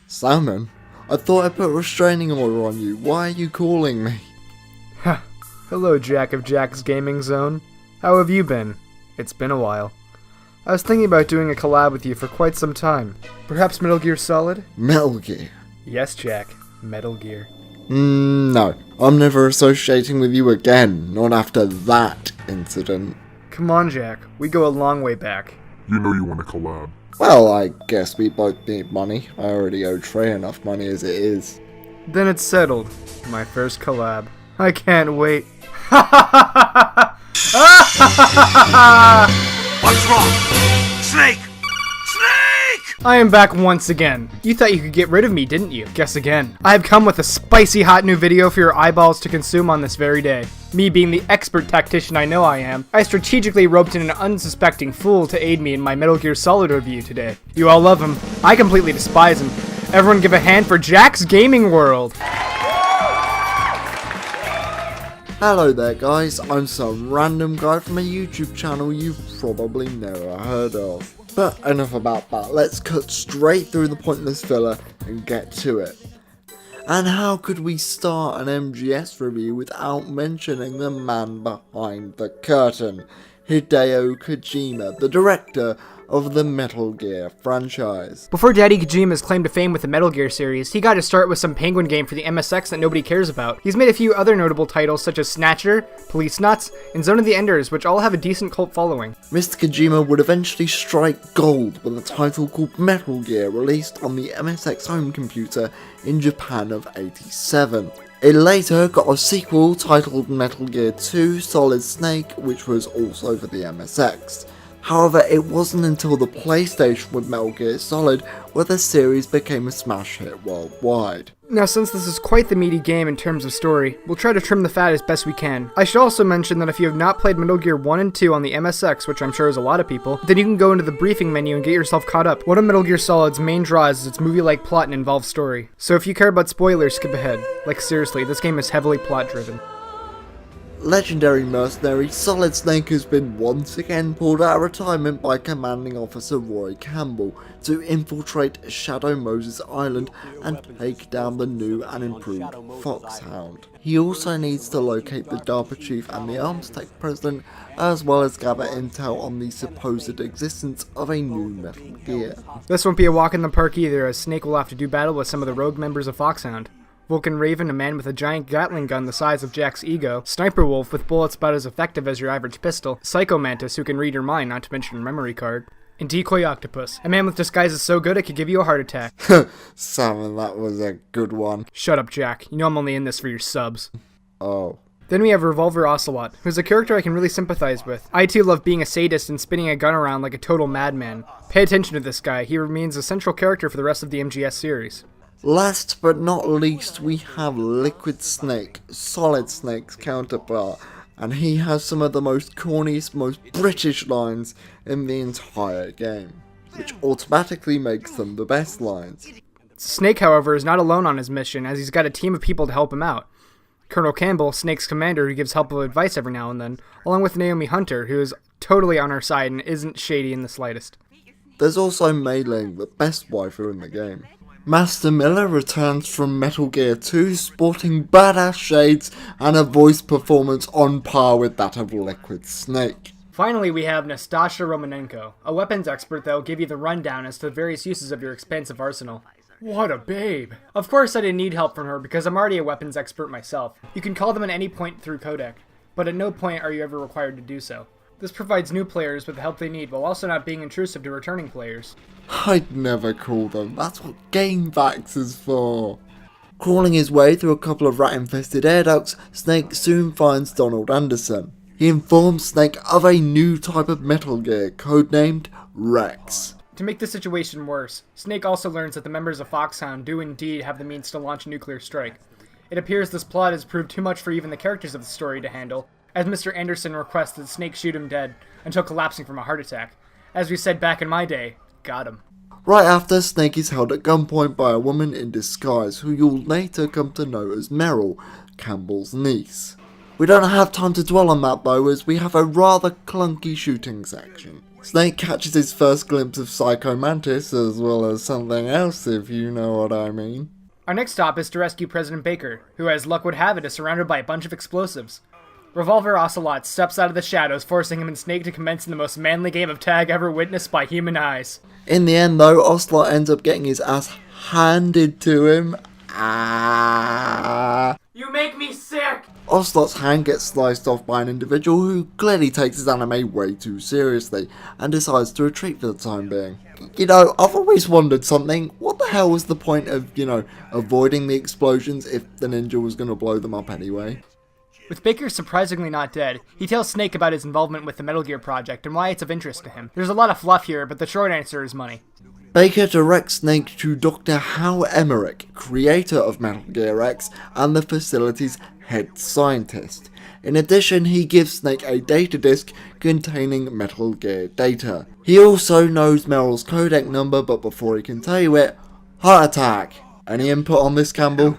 Salmon? I thought I put a restraining order on you. Why are you calling me? Ha! Hello, Jack of Jack's Gaming Zone. How have you been? It's been a while. I was thinking about doing a collab with you for quite some time. Perhaps Metal Gear Solid? Metal Gear? Yes, Jack. Metal Gear. No. I'm never associating with you again. Not after that incident. Come on, Jack. We go a long way back. You know you want to collab. Well, I guess we both need money. I already owe Trey enough money as it is. Then it's settled. My first collab. I can't wait. What's wrong? Snake! Snake! I am back once again. You thought you could get rid of me, didn't you? Guess again. I have come with a spicy hot new video for your eyeballs to consume on this very day. Me being the expert tactician I know I am, I strategically roped in an unsuspecting fool to aid me in my Metal Gear Solid review today. You all love him. I completely despise him. Everyone give a hand for Jack's Gaming World. Hello there guys, I'm some random guy from a YouTube channel you've probably never heard of. But enough about that, let's cut straight through the pointless filler and get to it. And how could we start an MGS review without mentioning the man behind the curtain, Hideo Kojima, the director of the Metal Gear franchise. Before Daddy Kojima's claim to fame with the Metal Gear series, he got to start with some Penguin game for the MSX that nobody cares about. He's made a few other notable titles such as Snatcher, Police Nuts, and Zone of the Enders, which all have a decent cult following. Mr. Kojima would eventually strike gold with a title called Metal Gear, released on the MSX home computer in Japan of '87. It later got a sequel titled Metal Gear 2 Solid Snake, which was also for the MSX. However, it wasn't until the PlayStation with Metal Gear Solid where the series became a smash hit worldwide. Now, since this is quite the meaty game in terms of story, we'll try to trim the fat as best we can. I should also mention that if you have not played Metal Gear 1 and 2 on the MSX, which I'm sure is a lot of people, then you can go into the briefing menu and get yourself caught up. One of Metal Gear Solid's main draws is its movie-like plot and involved story. So if you care about spoilers, skip ahead. Like seriously, this game is heavily plot-driven. Legendary mercenary Solid Snake has been once again pulled out of retirement by Commanding Officer Roy Campbell to infiltrate Shadow Moses Island and take down the new and improved Foxhound. He also needs to locate the DARPA chief and the Arms Tech president, as well as gather intel on the supposed existence of a new Metal Gear. This won't be a walk in the park either, as Snake will have to do battle with some of the rogue members of Foxhound. Vulcan Raven, a man with a giant Gatling gun the size of Jack's ego, Sniper Wolf with bullets about as effective as your average pistol, Psycho Mantis who can read your mind, not to mention your memory card, and Decoy Octopus, a man with disguises so good it could give you a heart attack. Salmon, that was a good one. Shut up, Jack. You know I'm only in this for your subs. Oh. Then we have Revolver Ocelot, who's a character I can really sympathize with. I too love being a sadist and spinning a gun around like a total madman. Pay attention to this guy, he remains a central character for the rest of the MGS series. Last but not least, we have Liquid Snake, Solid Snake's counterpart, and he has some of the most corniest, most British lines in the entire game, which automatically makes them the best lines. Snake, however, is not alone on his mission, as he's got a team of people to help him out. Colonel Campbell, Snake's commander, who gives helpful advice every now and then, along with Naomi Hunter, who is totally on our side and isn't shady in the slightest. There's also Mei Ling, the best waifu in the game. Master Miller returns from Metal Gear 2 sporting badass shades and a voice performance on par with that of Liquid Snake. Finally, we have Nastasha Romanenko, a weapons expert that will give you the rundown as to the various uses of your expansive arsenal. What a babe! Of course I didn't need help from her because I'm already a weapons expert myself. You can call them at any point through codec, but at no point are you ever required to do so. This provides new players with the help they need while also not being intrusive to returning players. I'd never call them, that's what GameFAQs is for. Crawling his way through a couple of rat-infested air ducts, Snake soon finds Donald Anderson. He informs Snake of a new type of Metal Gear, codenamed Rex. To make the situation worse, Snake also learns that the members of Foxhound do indeed have the means to launch a nuclear strike. It appears this plot has proved too much for even the characters of the story to handle, as Mr. Anderson requests that Snake shoot him dead until collapsing from a heart attack. As we said back in my day, got him. Right after, Snake is held at gunpoint by a woman in disguise who you'll later come to know as Meryl, Campbell's niece. We don't have time to dwell on that though, as we have a rather clunky shooting section. Snake catches his first glimpse of Psycho Mantis, as well as something else, if you know what I mean. Our next stop is to rescue President Baker, who, as luck would have it, is surrounded by a bunch of explosives. Revolver Ocelot steps out of the shadows, forcing him and Snake to commence in the most manly game of tag ever witnessed by human eyes. In the end though, Ocelot ends up getting his ass handed to him. You make me sick! Ocelot's hand gets sliced off by an individual who clearly takes his anime way too seriously and decides to retreat for the time being. You know, I've always wondered something. What the hell was the point of, avoiding the explosions if the ninja was going to blow them up anyway? With Baker surprisingly not dead, he tells Snake about his involvement with the Metal Gear project and why it's of interest to him. There's a lot of fluff here, but the short answer is money. Baker directs Snake to Dr. Hal Emmerich, creator of Metal Gear X and the facility's head scientist. In addition, he gives Snake a data disk containing Metal Gear data. He also knows Meryl's codec number, but before he can tell you it, heart attack. Any input on this, Campbell?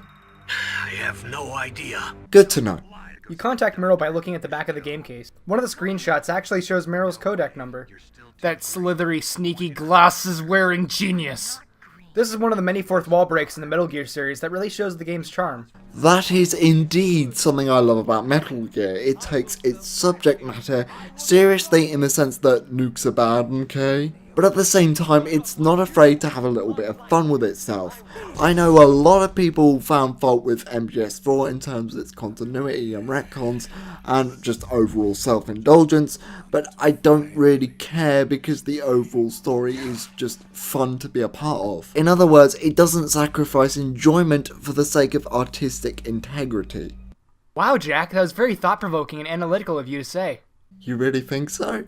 I have no idea. Good to know. You contact Meryl by looking at the back of the game case. One of the screenshots actually shows Meryl's codec number. That slithery, sneaky, glasses-wearing genius. This is one of the many fourth wall breaks in the Metal Gear series that really shows the game's charm. That is indeed something I love about Metal Gear. It takes its subject matter seriously in the sense that nukes are bad, okay? But at the same time, it's not afraid to have a little bit of fun with itself. I know a lot of people found fault with MGS4 in terms of its continuity and retcons and just overall self-indulgence, but I don't really care because the overall story is just fun to be a part of. In other words, it doesn't sacrifice enjoyment for the sake of artistic integrity. Wow, Jack, that was very thought-provoking and analytical of you to say. You really think so?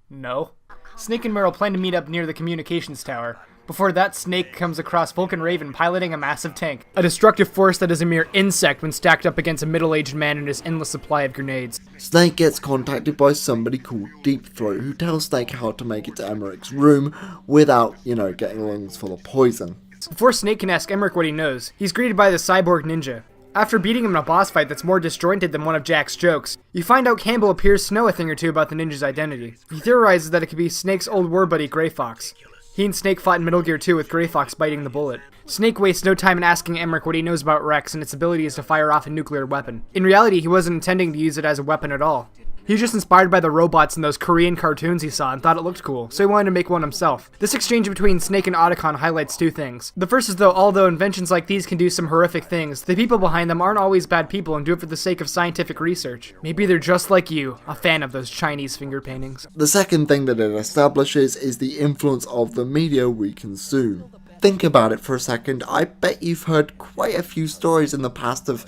No. Snake and Meryl plan to meet up near the communications tower. Before that, Snake comes across Vulcan Raven piloting a massive tank, a destructive force that is a mere insect when stacked up against a middle-aged man and his endless supply of grenades. Snake gets contacted by somebody called Deep Throat, who tells Snake how to make it to Emmerich's room without, getting lungs full of poison. Before Snake can ask Emmerich what he knows, he's greeted by the cyborg ninja. After beating him in a boss fight that's more disjointed than one of Jack's jokes, you find out Campbell appears to know a thing or two about the ninja's identity. He theorizes that it could be Snake's old war buddy Grey Fox. He and Snake fought in Metal Gear 2 with Grey Fox biting the bullet. Snake wastes no time in asking Emmerich what he knows about Rex and its abilities to fire off a nuclear weapon. In reality, he wasn't intending to use it as a weapon at all. He was just inspired by the robots in those Korean cartoons he saw and thought it looked cool, so he wanted to make one himself. This exchange between Snake and Otacon highlights two things. The first is that although inventions like these can do some horrific things, the people behind them aren't always bad people and do it for the sake of scientific research. Maybe they're just like you, a fan of those Chinese finger paintings. The second thing that it establishes is the influence of the media we consume. Think about it for a second. I bet you've heard quite a few stories in the past of,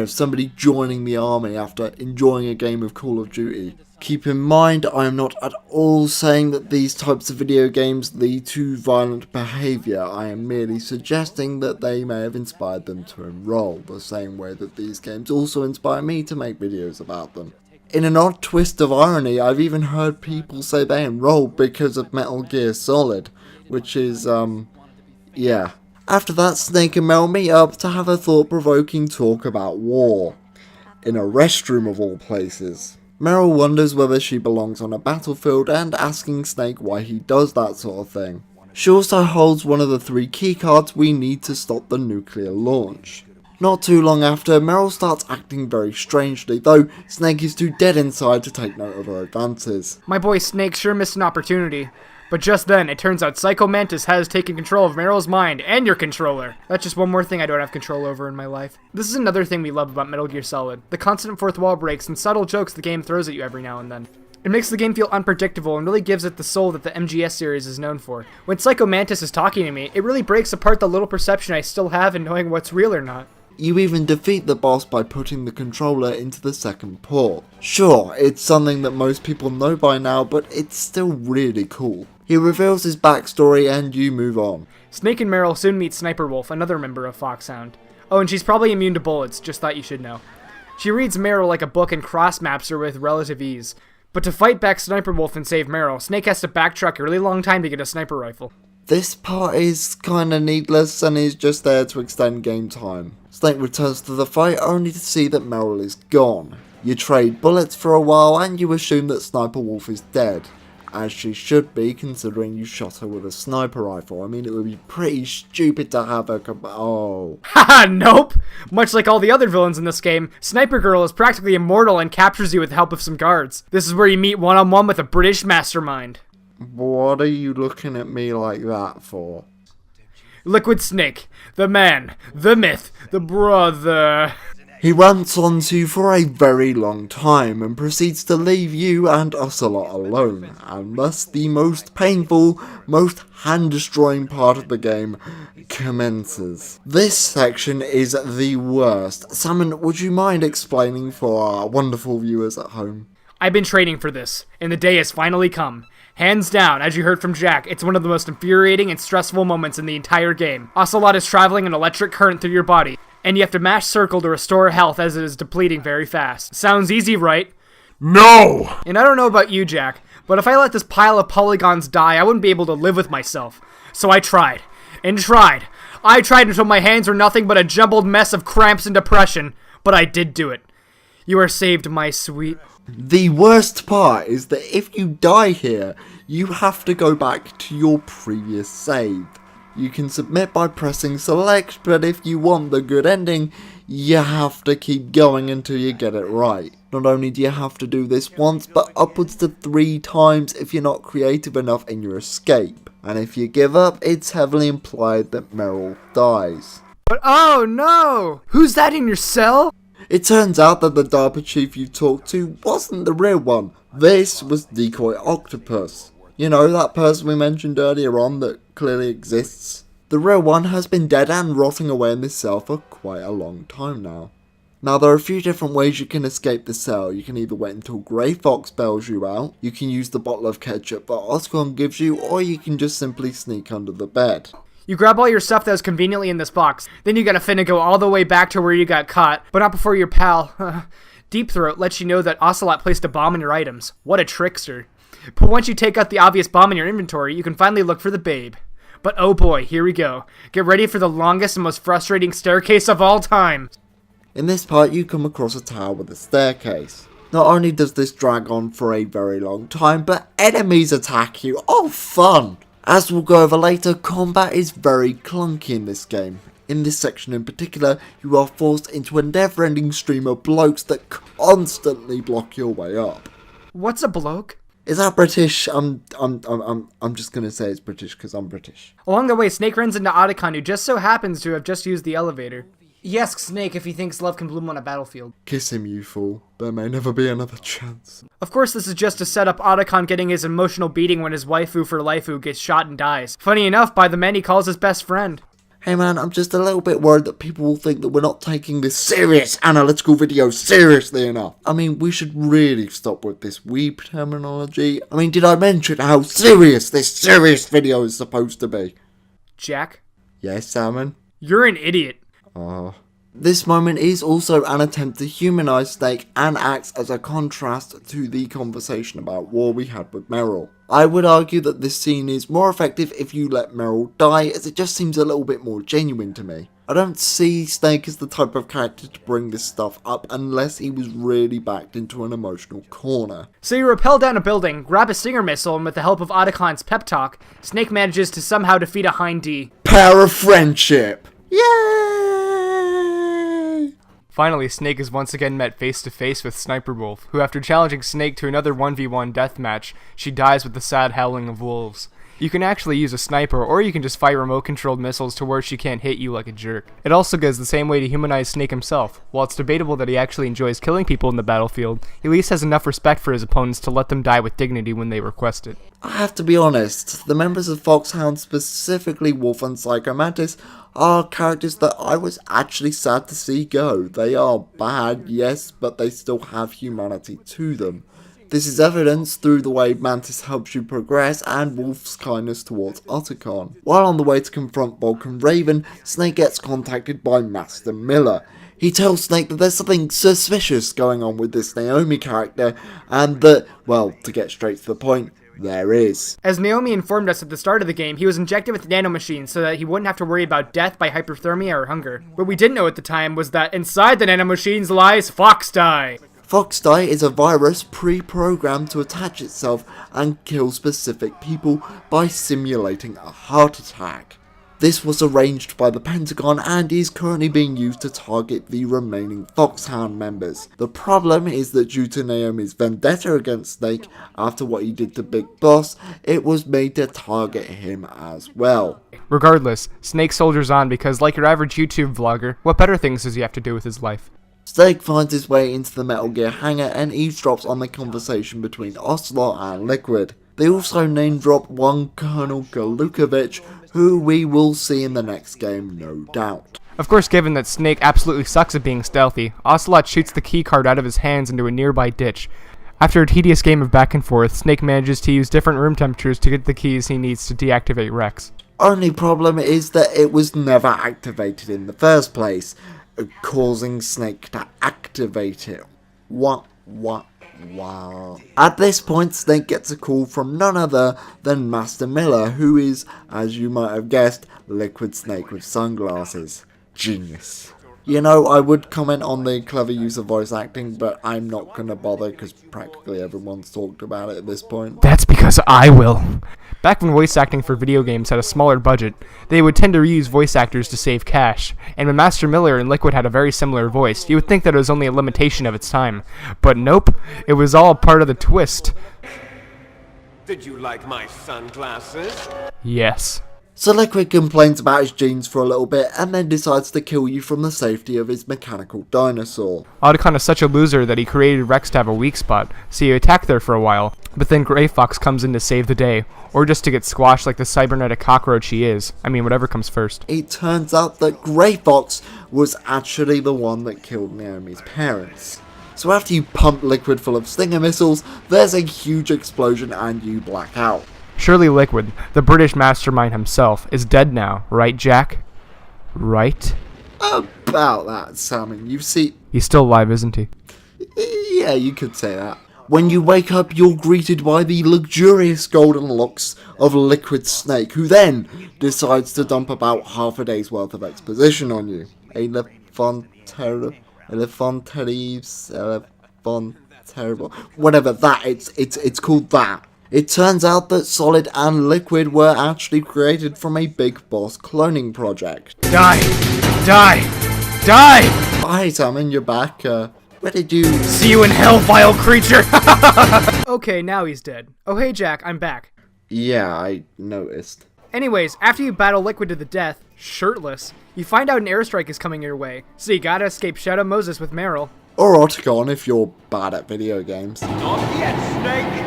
somebody joining the army after enjoying a game of Call of Duty. Keep in mind, I am not at all saying that these types of video games lead to violent behaviour. I am merely suggesting that they may have inspired them to enroll, the same way that these games also inspire me to make videos about them. In an odd twist of irony, I've even heard people say they enrolled because of Metal Gear Solid, which is, yeah. After that, Snake and Mel meet up to have a thought-provoking talk about war. In a restroom of all places. Meryl wonders whether she belongs on a battlefield and asking Snake why he does that sort of thing. She also holds one of the 3 keycards we need to stop the nuclear launch. Not too long after, Meryl starts acting very strangely, though Snake is too dead inside to take note of her advances. My boy Snake sure missed an opportunity. But just then, it turns out Psycho Mantis has taken control of Meryl's mind and your controller. That's just one more thing I don't have control over in my life. This is another thing we love about Metal Gear Solid. The constant fourth wall breaks and subtle jokes the game throws at you every now and then. It makes the game feel unpredictable and really gives it the soul that the MGS series is known for. When Psycho Mantis is talking to me, it really breaks apart the little perception I still have in knowing what's real or not. You even defeat the boss by putting the controller into the second port. Sure, it's something that most people know by now, but it's still really cool. He reveals his backstory and you move on. Snake and Meryl soon meet Sniper Wolf, another member of Foxhound. Oh, and she's probably immune to bullets, just thought you should know. She reads Meryl like a book and cross-maps her with relative ease. But to fight back Sniper Wolf and save Meryl, Snake has to backtrack a really long time to get a sniper rifle. This part is kinda needless and is just there to extend game time. Snake returns to the fight only to see that Meryl is gone. You trade bullets for a while and you assume that Sniper Wolf is dead. As she should be, considering you shot her with a sniper rifle. I mean, it would be pretty stupid to have her oh. Haha, nope! Much like all the other villains in this game, Sniper Girl is practically immortal and captures you with the help of some guards. This is where you meet one-on-one with a British mastermind. What are you looking at me like that for? Liquid Snake, the man, the myth, the brother. He rants on to you for a very long time and proceeds to leave you and Ocelot alone, and thus the most painful, most hand-destroying part of the game commences. This section is the worst. Salmon, would you mind explaining for our wonderful viewers at home? I've been training for this, and the day has finally come. Hands down, as you heard from Jack, it's one of the most infuriating and stressful moments in the entire game. Ocelot is traveling an electric current through your body, and you have to mash circle to restore health as it is depleting very fast. Sounds easy, right? No! And I don't know about you, Jack, but if I let this pile of polygons die, I wouldn't be able to live with myself. So I tried. And tried. I tried until my hands were nothing but a jumbled mess of cramps and depression, but I did do it. You are saved, my sweet... The worst part is that if you die here, you have to go back to your previous save. You can submit by pressing select, but if you want the good ending, you have to keep going until you get it right. Not only do you have to do this once, but upwards to 3 times if you're not creative enough in your escape. And if you give up, it's heavily implied that Meryl dies. But oh no! Who's that in your cell? It turns out that the DARPA chief you talked to wasn't the real one. This was Decoy Octopus. You know, that person we mentioned earlier on that clearly exists. The real one has been dead and rotting away in this cell for quite a long time now. Now, there are a few different ways you can escape the cell. You can either wait until Grey Fox bails you out, you can use the bottle of ketchup that Oscorn gives you, or you can just simply sneak under the bed. You grab all your stuff that was conveniently in this box, then you gotta finna go all the way back to where you got caught, but not before your pal, Deep Throat, lets you know that Ocelot placed a bomb in your items. What a trickster. But once you take out the obvious bomb in your inventory, you can finally look for the babe. But oh boy, here we go. Get ready for the longest and most frustrating staircase of all time. In this part, you come across a tower with a staircase. Not only does this drag on for a very long time, but enemies attack you. Oh, fun! As we'll go over later, combat is very clunky in this game. In this section in particular, you are forced into a never-ending stream of blokes that constantly block your way up. What's a bloke? Is that British? I'm just gonna say it's British because I'm British. Along the way, Snake runs into Otacon, who just so happens to have just used the elevator. He asks Snake if he thinks love can bloom on a battlefield. Kiss him, you fool. There may never be another chance. Of course, this is just to set up Otacon getting his emotional beating when his waifu for lifeu gets shot and dies. Funny enough, by the men he calls his best friend. Hey man, I'm just a little bit worried that people will think that we're not taking this serious analytical video seriously enough. I mean, we should really stop with this weeb terminology. I mean, did I mention how serious this serious video is supposed to be? Jack? Yes, Salmon? You're an idiot. This moment is also an attempt to humanise Snake and acts as a contrast to the conversation about war we had with Meryl. I would argue that this scene is more effective if you let Meryl die, as it just seems a little bit more genuine to me. I don't see Snake as the type of character to bring this stuff up unless he was really backed into an emotional corner. So you rappel down a building, grab a Stinger missile, and with the help of Otacon's pep talk, Snake manages to somehow defeat a Hind D. Power of friendship! Yay! Finally, Snake is once again met face to face with Sniper Wolf, who after challenging Snake to another 1v1 deathmatch, she dies with the sad howling of wolves. You can actually use a sniper, or you can just fire remote-controlled missiles to where she can't hit you like a jerk. It also goes the same way to humanize Snake himself. While it's debatable that he actually enjoys killing people in the battlefield, he at least has enough respect for his opponents to let them die with dignity when they request it. I have to be honest, the members of Foxhound, specifically Wolf and Psycho Mantis, are characters that I was actually sad to see go. They are bad, yes, but they still have humanity to them. This is evidenced through the way Mantis helps you progress and Wolf's kindness towards Otacon. While on the way to confront Vulcan Raven, Snake gets contacted by Master Miller. He tells Snake that there's something suspicious going on with this Naomi character, and that, well, to get straight to the point, there is. As Naomi informed us at the start of the game, he was injected with nanomachines so that he wouldn't have to worry about death by hyperthermia or hunger. What we didn't know at the time was that inside the nanomachines lies Foxdie. Foxdie is a virus pre-programmed to attach itself and kill specific people by simulating a heart attack. This was arranged by the Pentagon and is currently being used to target the remaining Foxhound members. The problem is that due to Naomi's vendetta against Snake after what he did to Big Boss, it was made to target him as well. Regardless, Snake soldiers on because, like your average YouTube vlogger, what better things does he have to do with his life? Snake finds his way into the Metal Gear hangar and eavesdrops on the conversation between Ocelot and Liquid. They also name drop one Colonel Galukovich, who we will see in the next game, no doubt. Of course, given that Snake absolutely sucks at being stealthy, Ocelot shoots the keycard out of his hands into a nearby ditch. After a tedious game of back and forth, Snake manages to use different room temperatures to get the keys he needs to deactivate Rex. Only problem is that it was never activated in the first place, causing Snake to activate it. Wow. At this point, Snake gets a call from none other than Master Miller, who is, as you might have guessed, Liquid Snake with sunglasses. Genius. You know, I would comment on the clever use of voice acting, but I'm not gonna bother because practically everyone's talked about it at this point. That's because I will. Back when voice acting for video games had a smaller budget, they would tend to reuse voice actors to save cash, and when Master Miller and Liquid had a very similar voice, you would think that it was only a limitation of its time. But nope, it was all part of the twist. Did you like my sunglasses? Yes. So Liquid complains about his genes for a little bit and then decides to kill you from the safety of his mechanical dinosaur. Otacon is such a loser that he created Rex to have a weak spot, so you attack there for a while, but then Grey Fox comes in to save the day, or just to get squashed like the cybernetic cockroach he is. I mean, whatever comes first. It turns out that Grey Fox was actually the one that killed Naomi's parents. So after you pump Liquid full of Stinger missiles, there's a huge explosion and you black out. Surely Liquid, the British mastermind himself, is dead now, right, Jack? Right? About that, Salmon. You see... He's still alive, isn't he? Yeah, you could say that. When you wake up, you're greeted by the luxurious golden locks of Liquid Snake, who then decides to dump about half a day's worth of exposition on you. Terrible. Whatever that, it's called that. It turns out that Solid and Liquid were actually created from a Big Boss cloning project. Die! Die! Die! Hi, Salmon, you're back. Where did you... See you in hell, vile creature! Okay, now he's dead. Oh hey Jack, I'm back. Yeah, I noticed. Anyways, after you battle Liquid to the death, shirtless, you find out an airstrike is coming your way, so you gotta escape Shadow Moses with Meryl. Or Otacon if you're bad at video games. Not yet, Snake!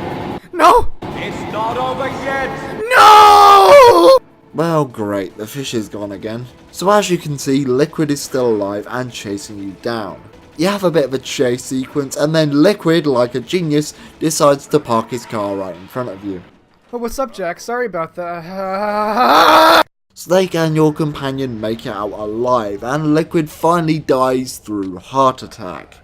No! It's not over yet! No! Well, great, the fish is gone again. So as you can see, Liquid is still alive and chasing you down. You have a bit of a chase sequence, and then Liquid, like a genius, decides to park his car right in front of you. Oh, what's up, Jack? Sorry about that. Snake and your companion make it out alive, and Liquid finally dies through heart attack.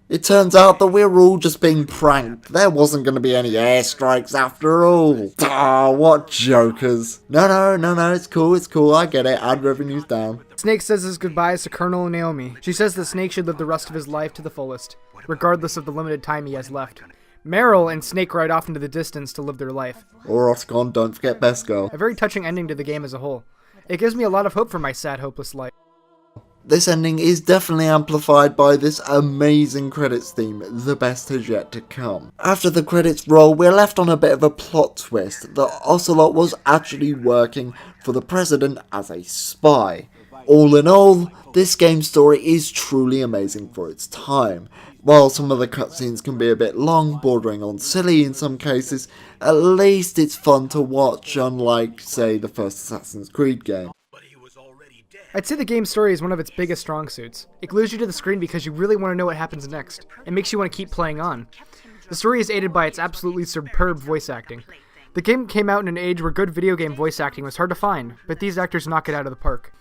It turns out that we're all just being pranked. There wasn't going to be any airstrikes after all. Ah, what jokers. No, it's cool, I get it, ad revenue's down. Snake says his goodbyes to Colonel and Naomi. She says that Snake should live the rest of his life to the fullest, regardless of the limited time he has left. Meryl and Snake ride off into the distance to live their life. Or Otacon, don't forget Best Girl. A very touching ending to the game as a whole. It gives me a lot of hope for my sad, hopeless life. This ending is definitely amplified by this amazing credits theme, the best has yet to come. After the credits roll, we're left on a bit of a plot twist that Ocelot was actually working for the President as a spy. All in all, this game's story is truly amazing for its time. While some of the cutscenes can be a bit long, bordering on silly in some cases, at least it's fun to watch, unlike, say, the first Assassin's Creed game. I'd say the game's story is one of its biggest strong suits. It glues you to the screen because you really want to know what happens next. It makes you want to keep playing on. The story is aided by its absolutely superb voice acting. The game came out in an age where good video game voice acting was hard to find, but these actors knock it out of the park.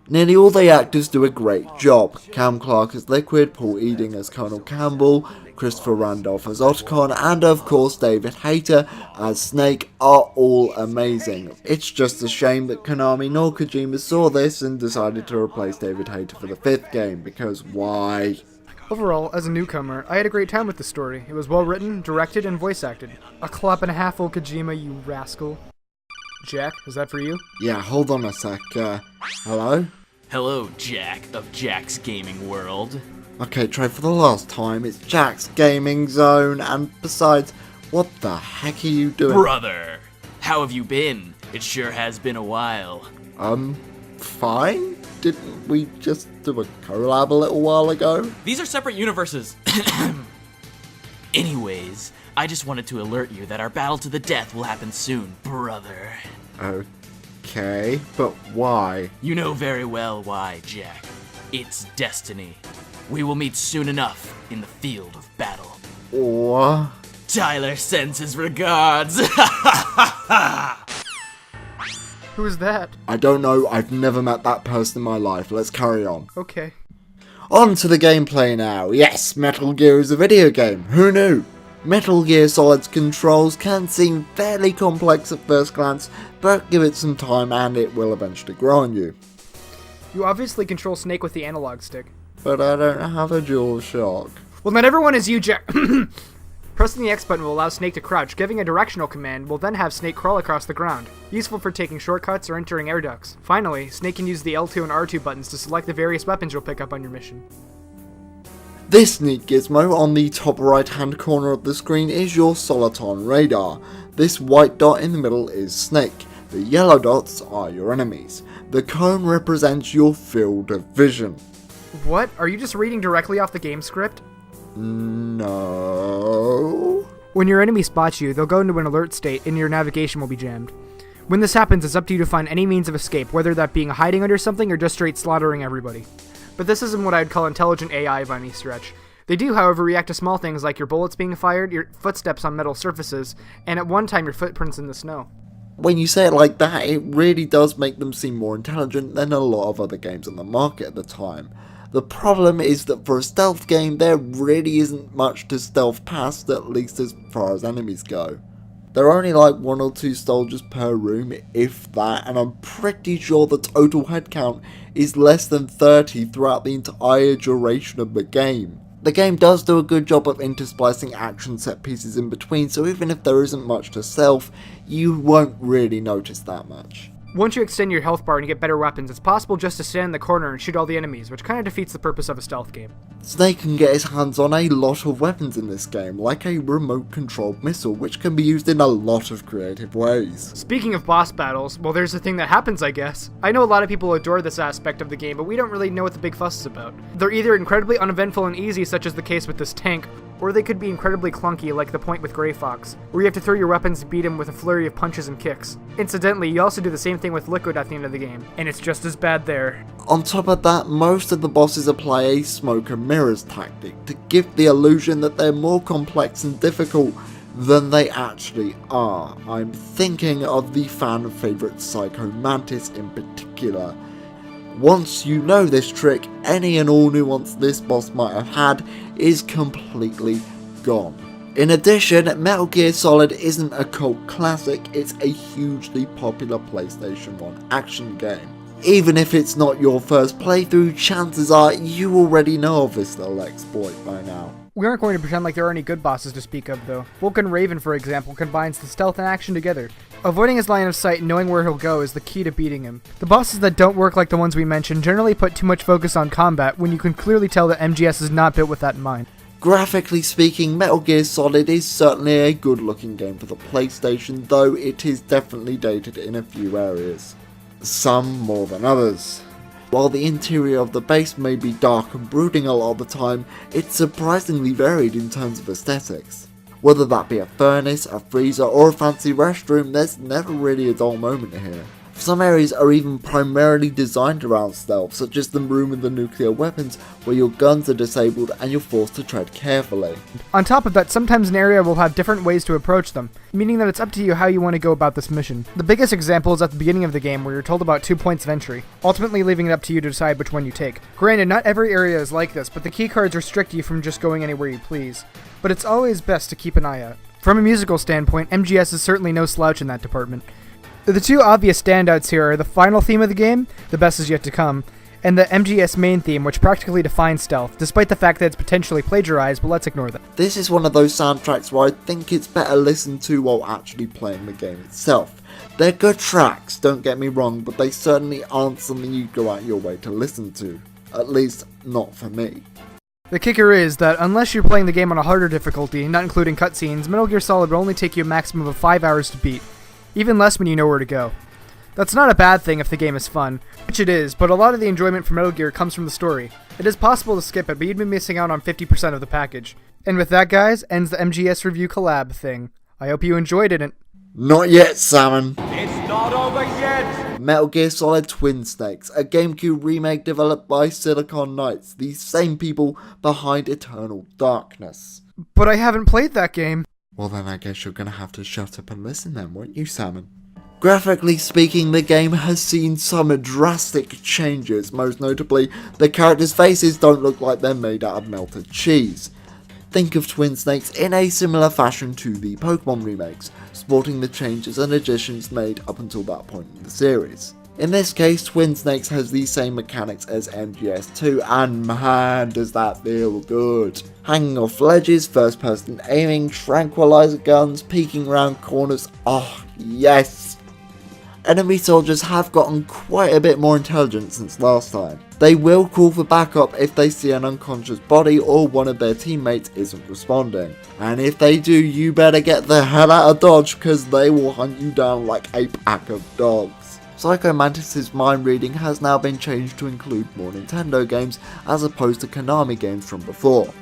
Nearly all the actors do a great job. Cam Clark as Liquid, Paul Eading as Colonel Campbell, Christopher Randolph as Otacon, and of course David Hayter as Snake are all amazing. It's just a shame that Konami nor Kojima saw this and decided to replace David Hayter for the 5th game, because why? Overall, as a newcomer, I had a great time with the story. It was well written, directed, and voice acted. A clap and a half, old Kojima, you rascal. Jack, is that for you? Yeah, hold on a sec, hello? Hello, Jack of Jack's Gaming World. Okay, Trey, for the last time, it's Jack's Gaming Zone, and besides, what the heck are you doing? Brother, how have you been? It sure has been a while. Fine? Didn't we just do a collab a little while ago? These are separate universes. Anyways, I just wanted to alert you that our battle to the death will happen soon, brother. Okay, but why? You know very well why, Jack. It's destiny. We will meet soon enough in the field of battle. What? Tyler sends his regards. Who is that? I don't know, I've never met that person in my life. Let's carry on. Okay. On to the gameplay now. Yes, Metal Gear is a video game. Who knew? Metal Gear Solid's controls can seem fairly complex at first glance, but give it some time and it will eventually grow on you. You obviously control Snake with the analog stick. But I don't have a DualShock. Well, not everyone is you, Jack. Pressing the X button will allow Snake to crouch. Giving a directional command will then have Snake crawl across the ground, useful for taking shortcuts or entering air ducts. Finally, Snake can use the L2 and R2 buttons to select the various weapons you'll pick up on your mission. This neat gizmo on the top right hand corner of the screen is your Soliton radar. This white dot in the middle is Snake. The yellow dots are your enemies. The cone represents your field of vision. What? Are you just reading directly off the game script? No. When your enemy spots you, they'll go into an alert state and your navigation will be jammed. When this happens, it's up to you to find any means of escape, whether that being hiding under something or just straight slaughtering everybody. But this isn't what I'd call intelligent AI by any stretch. They do, however, react to small things like your bullets being fired, your footsteps on metal surfaces, and at one time your footprints in the snow. When you say it like that, it really does make them seem more intelligent than a lot of other games on the market at the time. The problem is that for a stealth game, there really isn't much to stealth past, at least as far as enemies go. There are only like 1 or 2 soldiers per room, if that, and I'm pretty sure the total head count is less than 30 throughout the entire duration of the game. The game does do a good job of intersplicing action set pieces in between, so even if there isn't much to stealth, you won't really notice that much. Once you extend your health bar and get better weapons, it's possible just to stand in the corner and shoot all the enemies, which kinda defeats the purpose of a stealth game. Snake can get his hands on a lot of weapons in this game, like a remote-controlled missile, which can be used in a lot of creative ways. Speaking of boss battles, well, there's a thing that happens, I guess. I know a lot of people adore this aspect of the game, but we don't really know what the big fuss is about. They're either incredibly uneventful and easy, such as the case with this tank, or they could be incredibly clunky, like the point with Grey Fox, where you have to throw your weapons to beat him with a flurry of punches and kicks. Incidentally, you also do the same thing with Liquid at the end of the game, and it's just as bad there. On top of that, most of the bosses apply a smoke and mirrors tactic to give the illusion that they're more complex and difficult than they actually are. I'm thinking of the fan favourite Psycho Mantis in particular. Once you know this trick, any and all nuance this boss might have had is completely gone. In addition, Metal Gear Solid isn't a cult classic, it's a hugely popular PlayStation 1 action game. Even if it's not your first playthrough, chances are you already know of this little exploit by now. We aren't going to pretend like there are any good bosses to speak of, though. Vulcan Raven, for example, combines the stealth and action together. Avoiding his line of sight and knowing where he'll go is the key to beating him. The bosses that don't work like the ones we mentioned generally put too much focus on combat, when you can clearly tell that MGS is not built with that in mind. Graphically speaking, Metal Gear Solid is certainly a good looking game for the PlayStation, though it is definitely dated in a few areas. Some more than others. While the interior of the base may be dark and brooding a lot of the time, it's surprisingly varied in terms of aesthetics. Whether that be a furnace, a freezer, or a fancy restroom, there's never really a dull moment here. Some areas are even primarily designed around stealth, such as the room with the nuclear weapons, where your guns are disabled and you're forced to tread carefully. On top of that, sometimes an area will have different ways to approach them, meaning that it's up to you how you want to go about this mission. The biggest example is at the beginning of the game, where you're told about 2 points of entry, ultimately leaving it up to you to decide which one you take. Granted, not every area is like this, but the keycards restrict you from just going anywhere you please. But it's always best to keep an eye out. From a musical standpoint, MGS is certainly no slouch in that department. The two obvious standouts here are the final theme of the game, The Best Is Yet to Come, and the MGS main theme, which practically defines stealth, despite the fact that it's potentially plagiarized, but let's ignore that. This is one of those soundtracks where I think it's better listened to while actually playing the game itself. They're good tracks, don't get me wrong, but they certainly aren't something you go out your way to listen to. At least, not for me. The kicker is that unless you're playing the game on a harder difficulty, not including cutscenes, Metal Gear Solid will only take you a maximum of 5 hours to beat. Even less when you know where to go. That's not a bad thing if the game is fun, which it is, but a lot of the enjoyment from Metal Gear comes from the story. It is possible to skip it, but you'd be missing out on 50% of the package. And with that, guys, ends the MGS Review Collab thing. I hope you enjoyed it and... Not yet, Salmon! It's not over yet! Metal Gear Solid Twin Snakes, a GameCube remake developed by Silicon Knights, the same people behind Eternal Darkness. But I haven't played that game. Well then I guess you're gonna have to shut up and listen then, won't you, Salmon? Graphically speaking, the game has seen some drastic changes. Most notably, the characters' faces don't look like they're made out of melted cheese. Think of Twin Snakes in a similar fashion to the Pokemon remakes, sporting the changes and additions made up until that point in the series. In this case, Twin Snakes has the same mechanics as MGS2, and man does that feel good. Hanging off ledges, first person aiming, tranquilizer guns, peeking around corners, oh yes! Enemy soldiers have gotten quite a bit more intelligent since last time. They will call for backup if they see an unconscious body or one of their teammates isn't responding. And if they do, you better get the hell out of Dodge, because they will hunt you down like a pack of dogs. Psycho Mantis' mind reading has now been changed to include more Nintendo games as opposed to Konami games from before.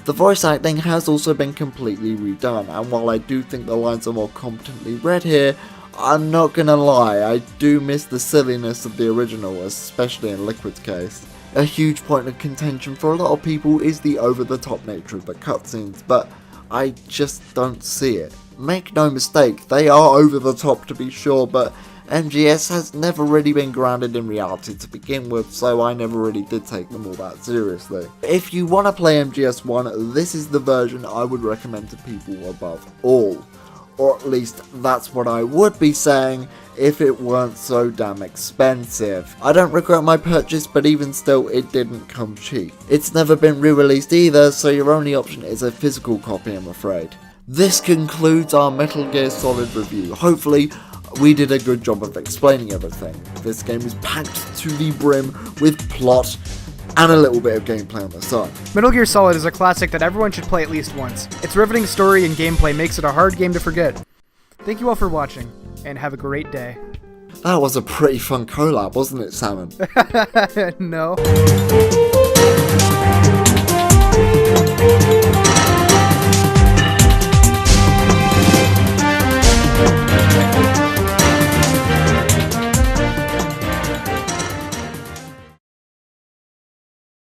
The voice acting has also been completely redone, and while I do think the lines are more competently read here, I'm not gonna lie, I do miss the silliness of the original, especially in Liquid's case. A huge point of contention for a lot of people is the over-the-top nature of the cutscenes, but I just don't see it. Make no mistake, they are over the top to be sure, but MGS has never really been grounded in reality to begin with, so I never really did take them all that seriously. If you want to play MGS1, this is the version I would recommend to people above all. Or at least that's what I would be saying if it weren't so damn expensive. I don't regret my purchase, but even still it didn't come cheap. It's never been re-released either, so your only option is a physical copy, I'm afraid. This concludes our Metal Gear Solid review. Hopefully we did a good job of explaining everything. This game is packed to the brim with plot and a little bit of gameplay on the side. Metal Gear Solid is a classic that everyone should play at least once. Its riveting story and gameplay makes it a hard game to forget. Thank you all for watching, and have a great day. That was a pretty fun collab, wasn't it, Salmon? No.